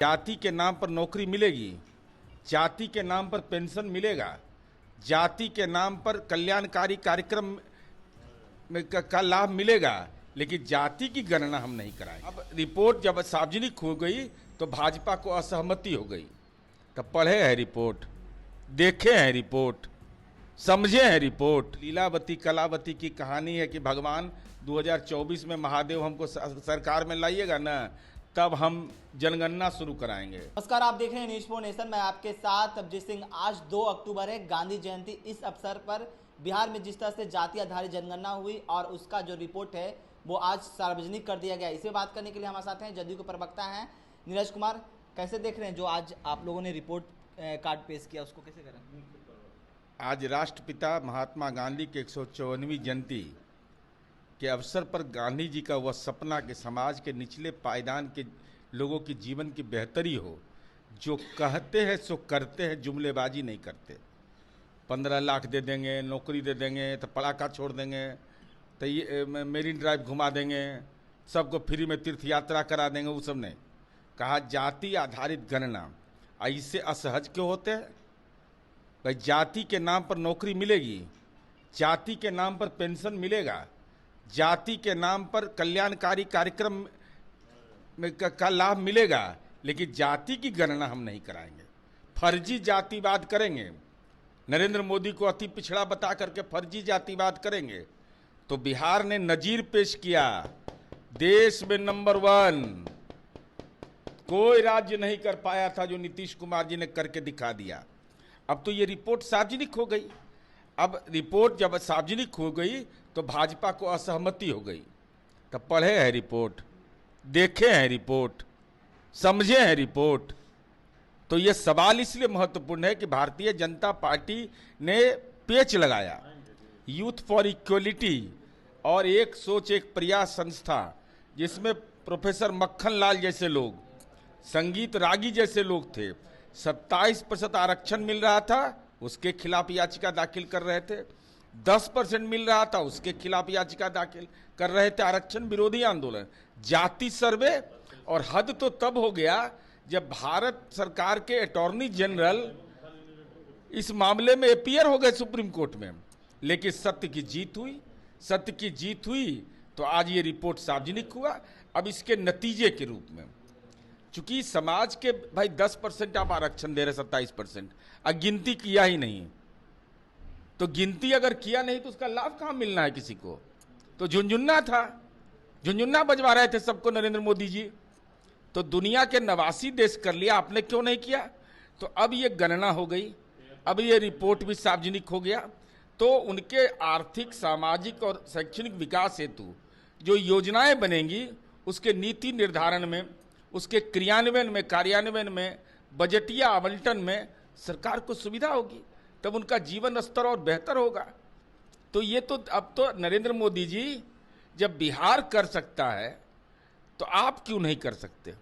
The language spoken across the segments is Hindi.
जाति के नाम पर नौकरी मिलेगी, जाति के नाम पर पेंशन मिलेगा, जाति के नाम पर कल्याणकारी कार्यक्रम का लाभ मिलेगा, लेकिन जाति की गणना हम नहीं कराएंगे। अब रिपोर्ट जब सार्वजनिक हो गई तो भाजपा को असहमति हो गई। तब पढ़े हैं रिपोर्ट, देखे हैं रिपोर्ट, समझे हैं रिपोर्ट। लीलावती कलावती की कहानी है कि भगवान 2024 में महादेव हमको सरकार में लाइएगा ना, तब हम जनगणना शुरू कराएंगे। नमस्कार, आप देख रहे हैं न्यूज़ फॉर नेशन। मैं आपके साथ अभिजीत सिंह। आज 2 अक्टूबर है, गांधी जयंती। इस अवसर पर बिहार में जिस तरह से जाति आधारित जनगणना हुई और उसका जो रिपोर्ट है वो आज सार्वजनिक कर दिया गया। इसे बात करने के लिए हमारे साथ हैं जदयू के प्रवक्ता हैं नीरज कुमार। कैसे देख रहे हैं जो आज आप लोगों ने रिपोर्ट कार्ड पेश किया, उसको कैसे करें? आज राष्ट्रपिता महात्मा गांधी की 154वीं जयंती के अवसर पर गांधी जी का वह सपना कि समाज के निचले पायदान के लोगों की जीवन की बेहतरी हो, जो कहते हैं सो करते हैं, जुमलेबाजी नहीं करते। 15 लाख दे देंगे, नौकरी दे देंगे, तो पड़ाका छोड़ देंगे, तो ये मेरीन ड्राइव घुमा देंगे, सबको फ्री में तीर्थ यात्रा करा देंगे, वो सब नहीं। कहा जाति आधारित गणना। ऐसे असहज क्यों होते हैं भाई? जाति के नाम पर नौकरी मिलेगी, जाति के नाम पर पेंशन मिलेगा, जाति के नाम पर कल्याणकारी कार्यक्रम का लाभ मिलेगा, लेकिन जाति की गणना हम नहीं कराएंगे। फर्जी जातिवाद करेंगे, नरेंद्र मोदी को अति पिछड़ा बता करके फर्जी जातिवाद करेंगे। तो बिहार ने नजीर पेश किया, देश में नंबर 1 कोई राज्य नहीं कर पाया था जो नीतीश कुमार जी ने करके दिखा दिया। अब तो ये रिपोर्ट सार्वजनिक हो गई। अब रिपोर्ट जब सार्वजनिक हो गई तो भाजपा को असहमति हो गई। तब पढ़े हैं रिपोर्ट, देखे हैं रिपोर्ट, समझे हैं रिपोर्ट। तो ये सवाल इसलिए महत्वपूर्ण है कि भारतीय जनता पार्टी ने पेच लगाया। यूथ फॉर इक्वलिटी और एक सोच एक प्रयास संस्था, जिसमें प्रोफेसर मक्खन लाल जैसे लोग, संगीत रागी जैसे लोग थे, 27% आरक्षण मिल रहा था, उसके खिलाफ याचिका दाखिल कर रहे थे। 10% मिल रहा था, उसके खिलाफ याचिका दाखिल कर रहे थे। आरक्षण विरोधी आंदोलन, जाति सर्वे। और हद तो तब हो गया जब भारत सरकार के अटॉर्नी जनरल इस मामले में अपीयर हो गए सुप्रीम कोर्ट में। लेकिन सत्य की जीत हुई, सत्य की जीत हुई तो आज ये रिपोर्ट सार्वजनिक हुआ। अब इसके नतीजे के रूप में, चूंकि समाज के भाई 10% आप आरक्षण दे रहे, 27%, अब गिनती किया ही नहीं, तो गिनती अगर किया नहीं तो उसका लाभ कहाँ मिलना है किसी को? तो झुनझुन्ना था, झुनझुन्ना बजवा रहे थे सबको नरेंद्र मोदी जी। तो दुनिया के 89 देश कर लिया, आपने क्यों नहीं किया? तो अब ये गणना हो गई, अब ये रिपोर्ट भी सार्वजनिक हो गया। तो उनके आर्थिक, सामाजिक और शैक्षणिक विकास हेतु जो योजनाएं बनेंगी, उसके नीति निर्धारण में, उसके क्रियान्वयन में, कार्यान्वयन में, बजटीय आवंटन में सरकार को सुविधा होगी, तब उनका जीवन स्तर और बेहतर होगा। तो ये तो अब तो नरेंद्र मोदी जी जब बिहार कर सकता है तो आप क्यों नहीं कर सकते?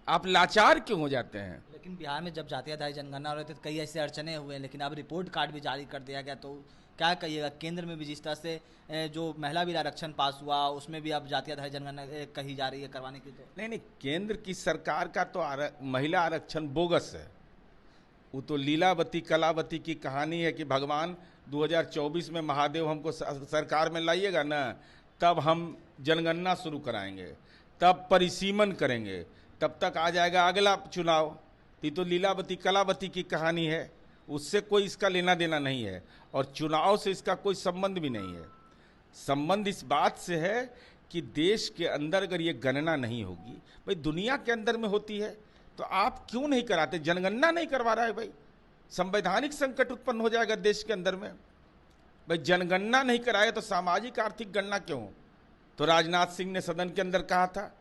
आप लाचार क्यों हो जाते हैं? लेकिन बिहार में जब जाति आधारित जनगणना हो रही थी तो कई ऐसे अड़चने हुए, लेकिन अब रिपोर्ट कार्ड भी जारी कर दिया गया। तो क्या कहिएगा? केंद्र में भी जिस तरह से जो महिला बिल आरक्षण पास हुआ, उसमें भी अब जाति आधारित जनगणना कही जा रही है करवाने की। तो नहीं, केंद्र की सरकार का तो महिला आरक्षण बोगस है। वो तो लीलावती कलावती की कहानी है कि भगवान 2024 में महादेव हमको सरकार में लाइएगा ना, तब हम जनगणना शुरू कराएंगे, तब परिसीमन करेंगे, तब तक आ जाएगा अगला चुनाव। तो लीलावती कलावती की कहानी है, उससे कोई इसका लेना देना नहीं है, और चुनाव से इसका कोई संबंध भी नहीं है। संबंध इस बात से है कि देश के अंदर अगर ये गणना नहीं होगी, भाई दुनिया के अंदर में होती है, तो आप क्यों नहीं कराते? जनगणना नहीं करवा रहा है भाई, संवैधानिक संकट उत्पन्न हो जाएगा देश के अंदर में। भाई जनगणना नहीं कराए तो सामाजिक आर्थिक गणना क्यों? तो राजनाथ सिंह ने सदन के अंदर कहा था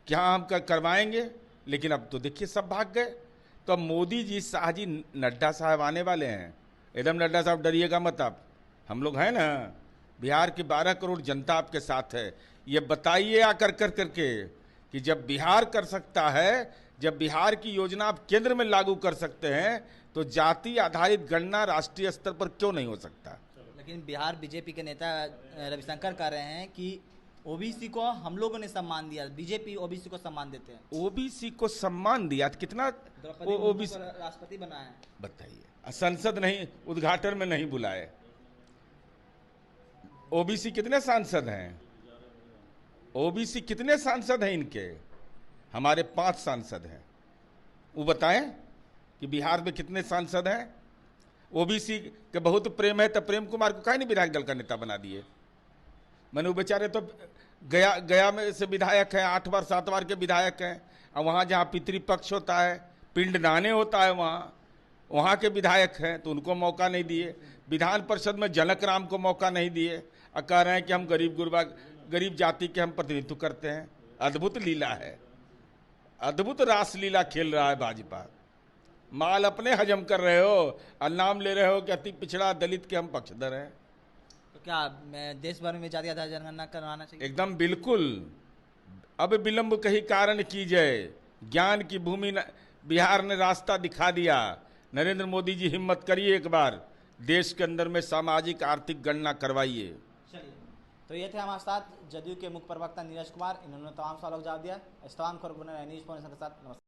कि हाँ हम करवाएंगे, लेकिन अब तो देखिए सब भाग गए। तो अब मोदी जी, शाह जी, नड्डा साहब आने वाले हैं। एकदम नड्डा साहब डरिएगा मत आप, हम लोग हैं ना, बिहार की 12 करोड़ जनता आपके साथ है। ये बताइए आकर कर करके कि जब बिहार कर सकता है, जब बिहार की योजना आप केंद्र में लागू कर सकते हैं, तो जाति आधारित गणना राष्ट्रीय स्तर पर क्यों नहीं हो सकता? लेकिन बिहार बीजेपी के नेता रविशंकर कह रहे हैं कि ओबीसी को हम लोगों ने सम्मान दिया, बीजेपी ओबीसी को सम्मान देते हैं। ओबीसी को सम्मान दिया तो कितना द्रौपदी मुर्मू ओबीसी को राष्ट्रपति बनाया है। बताइए, संसद नहीं, उद्घाटन में नहीं बुलाए। ओबीसी कितने सांसद हैं? ओबीसी कितने सांसद हैं इनके? हमारे 5 सांसद हैं। वो बताएं कि बिहार में कितने सांसद हैं? ओबीसी के बहुत प्रेम है तो प्रेम कुमार को काहे नहीं विधायक दल का नेता बना दिए? मैंने वो बेचारे तो गया में से विधायक हैं, 8 बार 7 बार के विधायक हैं। और वहाँ जहाँ पितृपक्ष होता है, पिंडदाने होता है, वहाँ के विधायक हैं, तो उनको मौका नहीं दिए। विधान परिषद में जनक राम को मौका नहीं दिए और कह रहे हैं कि हम गरीब गुरबा, गरीब जाति के हम प्रतिनिधित्व करते हैं। अद्भुत लीला है, अद्भुत रासलीला खेल रहा है भाजपा। माल अपने हजम कर रहे हो और नाम ले रहे हो कि अति पिछड़ा दलित के हम पक्षधर हैं। तो क्या मैं देश भर में जाति आधार जनगणना करवाना चाहिए? एकदम बिल्कुल। अब विलंब कहीं कारण कीजिए, ज्ञान की भूमि बिहार ने रास्ता दिखा दिया। नरेंद्र मोदी जी हिम्मत करिए, एक बार देश के अंदर में सामाजिक आर्थिक गणना करवाइए। चलिए, तो ये थे हमारे साथ जदयू के मुख्य प्रवक्ता नीरज कुमार। इन्होंने तमाम सवालों का जवाब दिया। इस तमाम खबरों के साथ नमस्कार।